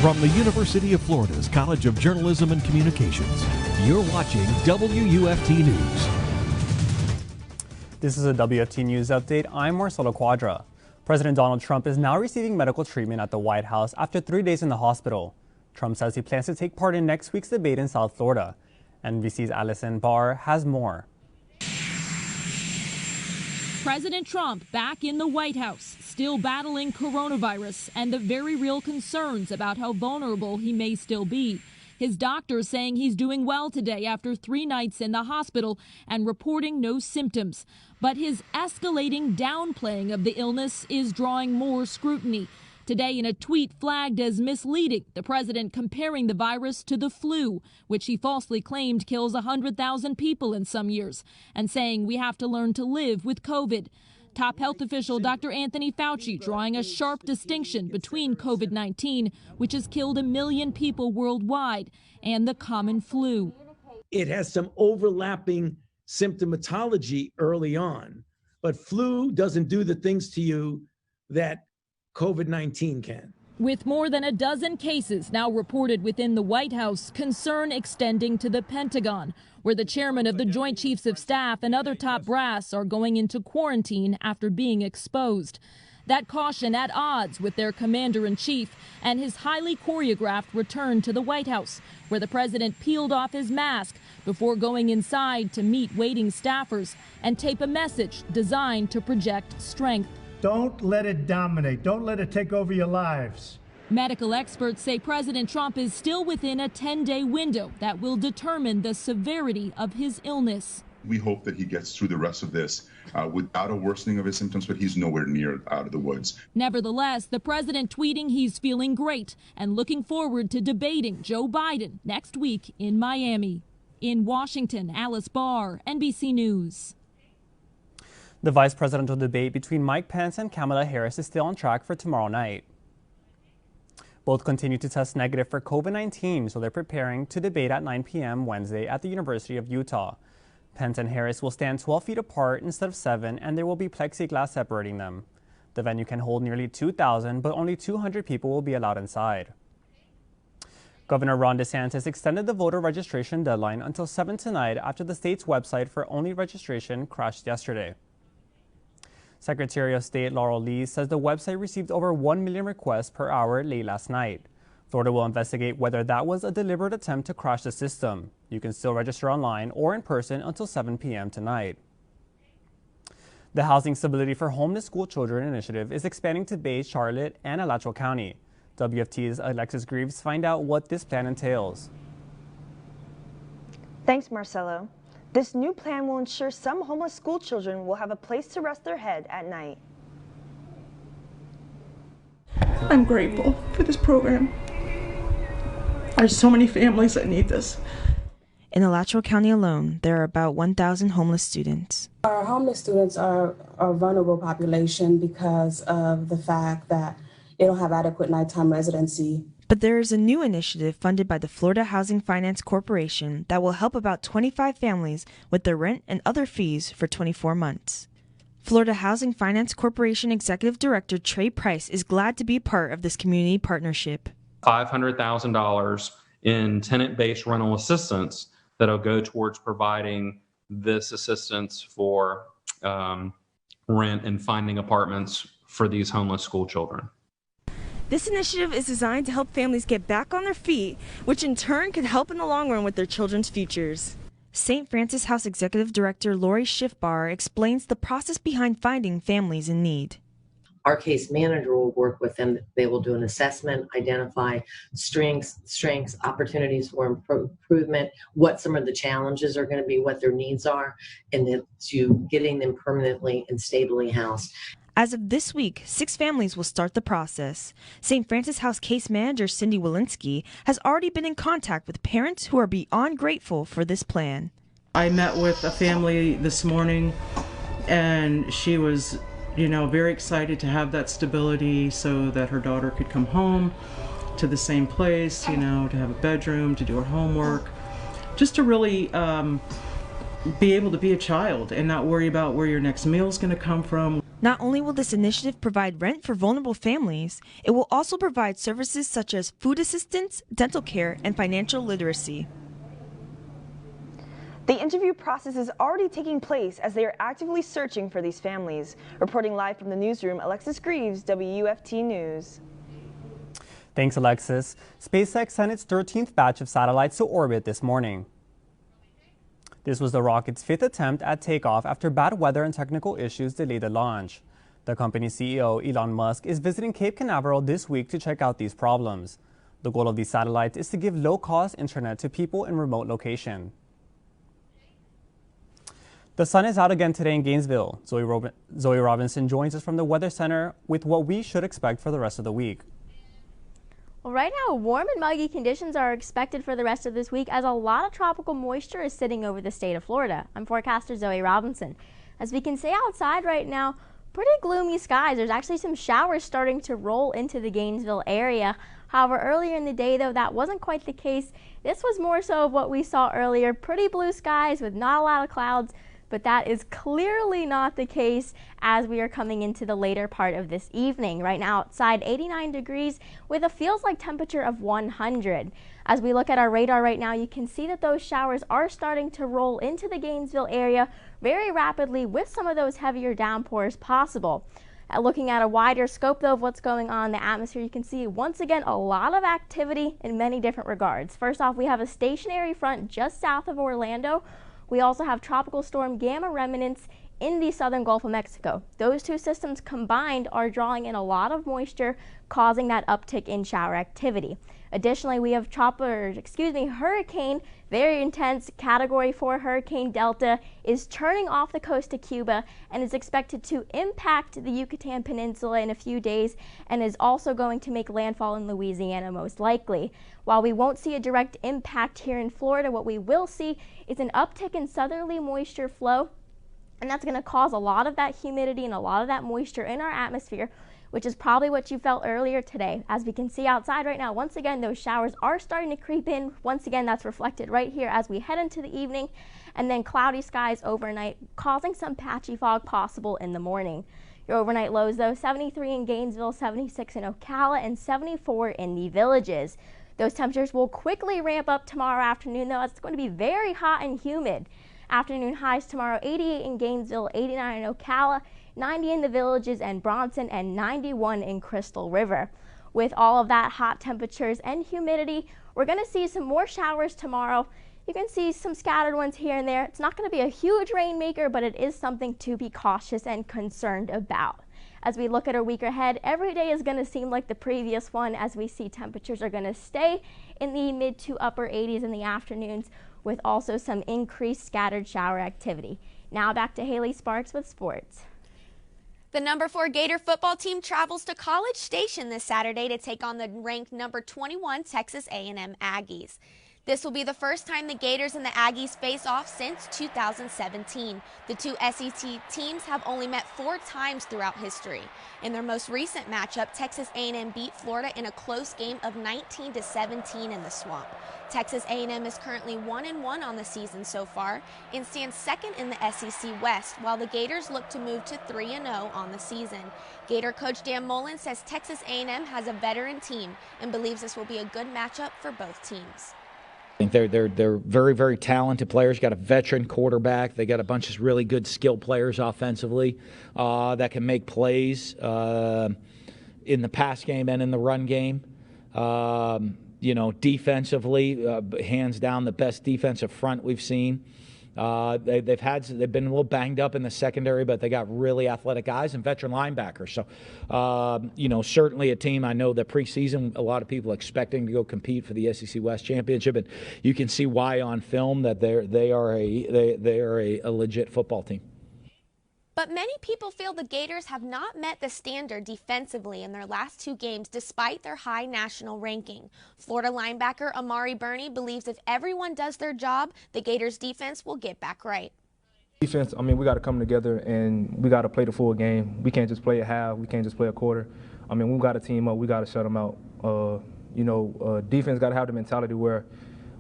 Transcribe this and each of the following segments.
From the University of Florida's College of Journalism and Communications, you're watching WUFT News. This is a WFT News update. I'm Marcelo Quadra. President Donald Trump is now receiving medical treatment at the White House after 3 days in the hospital. Trump says he plans to take part in next week's debate in South Florida. NBC's Allison Barr has more. President Trump back in the White House, still battling coronavirus and the very real concerns about how vulnerable he may still be. His doctor saying he's doing well today after 3 nights in the hospital and reporting no symptoms. But his escalating downplaying of the illness is drawing more scrutiny. Today, in a tweet flagged as misleading, the president comparing the virus to the flu, which he falsely claimed kills 100,000 people in some years, and saying we have to learn to live with COVID. Top health official Dr. Anthony Fauci drawing a sharp distinction between COVID-19, which has killed 1 million people worldwide, and the common flu. It has some overlapping symptomatology early on, but flu doesn't do the things to you that COVID-19 can. With more than a dozen cases now reported within the White House, concern extending to the Pentagon, where the chairman of the Joint Chiefs of Staff and other top brass are going into quarantine after being exposed. That caution at odds with their commander-in-chief and his highly choreographed return to the White House, where the president peeled off his mask before going inside to meet waiting staffers and tape a message designed to project strength. Don't let it dominate. Don't let it take over your lives. Medical experts say President Trump is still within a 10-day window that will determine the severity of his illness. We hope that he gets through the rest of this without a worsening of his symptoms, but he's nowhere near out of the woods. Nevertheless, the president tweeting he's feeling great and looking forward to debating Joe Biden next week in Miami. In Washington, Alice Barr, NBC News. The vice presidential debate between Mike Pence and Kamala Harris is still on track for tomorrow night. Both continue to test negative for COVID-19, so they're preparing to debate at 9 p.m. Wednesday at the University of Utah. Pence and Harris will stand 12 feet apart instead of 7, and there will be plexiglass separating them. The venue can hold nearly 2,000, but only 200 people will be allowed inside. Governor Ron DeSantis extended the voter registration deadline until 7 tonight after the state's website for only registration crashed yesterday. Secretary of State Laurel Lee says the website received over 1 million requests per hour late last night. Florida will investigate whether that was a deliberate attempt to crash the system. You can still register online or in person until 7 p.m. tonight. The Housing Stability for Homeless School Children initiative is expanding to Bay, Charlotte, and Alachua County. WFT's Alexis Greaves find out what this plan entails. Thanks, Marcelo. This new plan will ensure some homeless school children will have a place to rest their head at night. I'm grateful for this program. There's so many families that need this. In Alachua County alone, there are about 1,000 homeless students. Our homeless students are a vulnerable population because of the fact that they don't have adequate nighttime residency. But there is a new initiative funded by the Florida Housing Finance Corporation that will help about 25 families with their rent and other fees for 24 months. Florida Housing Finance Corporation Executive Director Trey Price is glad to be part of this community partnership. $500,000 in tenant-based rental assistance that will go towards providing this assistance for rent and finding apartments for these homeless school children. This initiative is designed to help families get back on their feet, which in turn could help in the long run with their children's futures. St. Francis House Executive Director Lori Schiffbar explains the process behind finding families in need. Our case manager will work with them. They will do an assessment, identify strengths, opportunities for improvement, what some of the challenges are going to be, what their needs are, and then to getting them permanently and stably housed. As of this week, 6 families will start the process. St. Francis House case manager Cindy Walensky has already been in contact with parents who are beyond grateful for this plan. I met with a family this morning, and she was, very excited to have that stability so that her daughter could come home to the same place, to have a bedroom, to do her homework, just to really be able to be a child and not worry about where your next meal is going to come from. Not only will this initiative provide rent for vulnerable families, it will also provide services such as food assistance, dental care, and financial literacy. The interview process is already taking place as they are actively searching for these families. Reporting live from the newsroom, Alexis Greaves, WUFT News. Thanks, Alexis. SpaceX sent its 13th batch of satellites to orbit this morning. This was the rocket's 5th attempt at takeoff after bad weather and technical issues delayed the launch. The company's CEO, Elon Musk, is visiting Cape Canaveral this week to check out these problems. The goal of these satellites is to give low-cost internet to people in remote locations. The sun is out again today in Gainesville. Zoe Robinson joins us from the Weather Center with what we should expect for the rest of the week. Well, right now, warm and muggy conditions are expected for the rest of this week as a lot of tropical moisture is sitting over the state of Florida. I'm forecaster Zoe Robinson. As we can see outside right now, pretty gloomy skies. There's actually some showers starting to roll into the Gainesville area. However, earlier in the day, though, that wasn't quite the case. This was more so of what we saw earlier, pretty blue skies with not a lot of clouds. But that is clearly not the case as we are coming into the later part of this evening. Right now outside 89 degrees with a feels like temperature of 100. As we look at our radar right now, you can see that those showers are starting to roll into the Gainesville area very rapidly with some of those heavier downpours possible. Looking at a wider scope though of what's going on in the atmosphere, you can see once again a lot of activity in many different regards. First off, we have a stationary front just south of Orlando. We also have Tropical Storm Gamma remnants in the southern Gulf of Mexico. Those two systems combined are drawing in a lot of moisture, causing that uptick in shower activity. Additionally, we have hurricane, very intense, Category 4 Hurricane Delta is turning off the coast of Cuba and is expected to impact the Yucatan Peninsula in a few days and is also going to make landfall in Louisiana most likely. While we won't see a direct impact here in Florida, what we will see is an uptick in southerly moisture flow, and that's going to cause a lot of that humidity and a lot of that moisture in our atmosphere, which is probably what you felt earlier today. As we can see outside right now, once again, those showers are starting to creep in. Once again, that's reflected right here as we head into the evening, and then cloudy skies overnight, causing some patchy fog possible in the morning. Your overnight lows, though, 73 in Gainesville, 76 in Ocala, and 74 in the Villages. Those temperatures will quickly ramp up tomorrow afternoon, though. It's going to be very hot and humid. Afternoon highs tomorrow, 88 in Gainesville, 89 in Ocala, 90 in the Villages and Bronson, and 91 in Crystal River. With all of that hot temperatures and humidity, we're going to see some more showers tomorrow. You can see some scattered ones here and there. It's not going to be a huge rainmaker, but it is something to be cautious and concerned about. As we look at our week ahead, every day is going to seem like the previous one as we see temperatures are going to stay in the mid to upper 80s in the afternoons with also some increased scattered shower activity. Now back to Haley Sparks with sports. The number 4 Gator football team travels to College Station this Saturday to take on the ranked number 21 Texas A&M Aggies. This will be the first time the Gators and the Aggies face off since 2017. The two SEC teams have only met 4 times throughout history. In their most recent matchup, Texas A&M beat Florida in a close game of 19-17 in the Swamp. Texas A&M is currently 1-1 on the season so far and stands second in the SEC West, while the Gators look to move to 3-0 on the season. Gator coach Dan Mullen says Texas A&M has a veteran team and believes this will be a good matchup for both teams. I think they're very, very talented players. Got a veteran quarterback. They got a bunch of really good skilled players offensively that can make plays in the pass game and in the run game. Defensively, hands down the best defensive front we've seen. They've been a little banged up in the secondary, but they got really athletic guys and veteran linebackers. So, certainly a team. I know that preseason a lot of people expecting to go compete for the SEC West Championship, and you can see why on film that they are a legit football team. But many people feel the Gators have not met the standard defensively in their last 2 games despite their high national ranking. Florida linebacker Amari Burney believes if everyone does their job, the Gators defense will get back right. Defense, we got to come together and we got to play the full game. We can't just play a half. We can't just play a quarter. We got to team up. We got to shut them out. Defense got to have the mentality where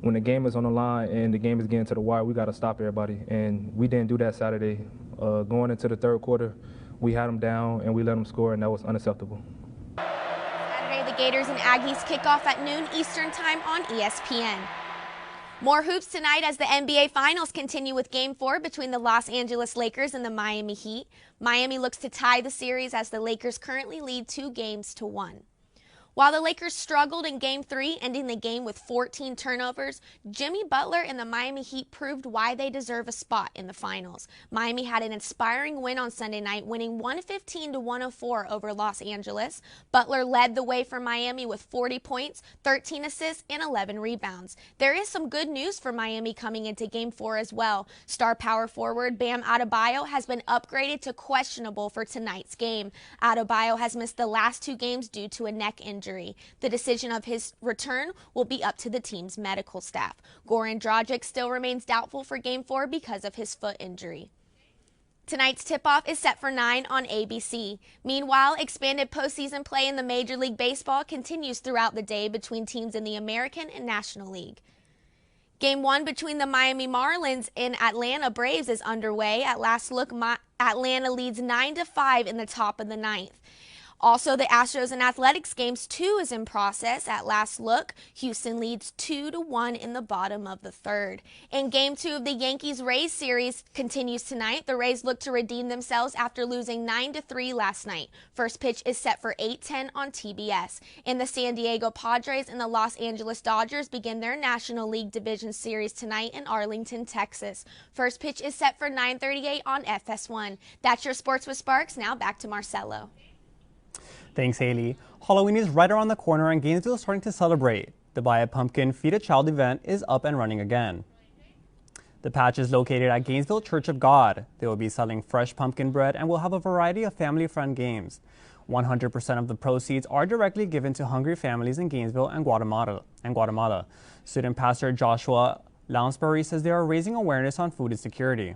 when the game is on the line and the game is getting to the wire, we got to stop everybody. And we didn't do that Saturday. Going into the third quarter, we had them down and we let them score, and that was unacceptable. Saturday, the Gators and Aggies kick off at noon Eastern Time on ESPN. More hoops tonight as the NBA Finals continue with Game 4 between the Los Angeles Lakers and the Miami Heat. Miami looks to tie the series as the Lakers currently lead 2-1. While the Lakers struggled in Game 3, ending the game with 14 turnovers, Jimmy Butler and the Miami Heat proved why they deserve a spot in the finals. Miami had an inspiring win on Sunday night, winning 115-104 over Los Angeles. Butler led the way for Miami with 40 points, 13 assists, and 11 rebounds. There is some good news for Miami coming into Game 4 as well. Star power forward Bam Adebayo has been upgraded to questionable for tonight's game. Adebayo has missed the last 2 games due to a neck injury. The decision of his return will be up to the team's medical staff. Goran Dragic still remains doubtful for Game 4 because of his foot injury. Tonight's tip-off is set for 9 on ABC. Meanwhile, expanded postseason play in the Major League Baseball continues throughout the day between teams in the American and National League. Game 1 between the Miami Marlins and Atlanta Braves is underway. At last look, Atlanta leads 9-5 in the top of the 9th. Also, the Astros and Athletics Games 2 is in process. At last look, Houston leads 2-1 in the bottom of the 3rd. And Game 2 of the Yankees-Rays series continues tonight. The Rays look to redeem themselves after losing 9-3 last night. First pitch is set for 8:10 on TBS. And the San Diego Padres and the Los Angeles Dodgers begin their National League Division Series tonight in Arlington, Texas. First pitch is set for 9:38 on FS1. That's your Sports with Sparks. Now back to Marcelo. Thanks, Haley. Halloween is right around the corner and Gainesville is starting to celebrate. The Buy a Pumpkin, Feed a Child event is up and running again. The patch is located at Gainesville Church of God. They will be selling fresh pumpkin bread and will have a variety of family-friendly games. 100% of the proceeds are directly given to hungry families in Gainesville and Guatemala. Student pastor Joshua Lounsbury says they are raising awareness on food insecurity.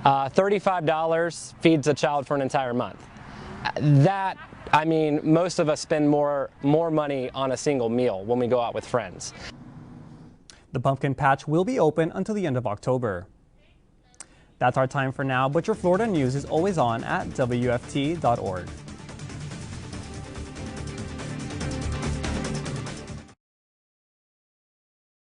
$35 feeds a child for an entire month. Most of us spend more money on a single meal when we go out with friends. The pumpkin patch will be open until the end of October. That's our time for now, but your Florida news is always on at WUFT.org.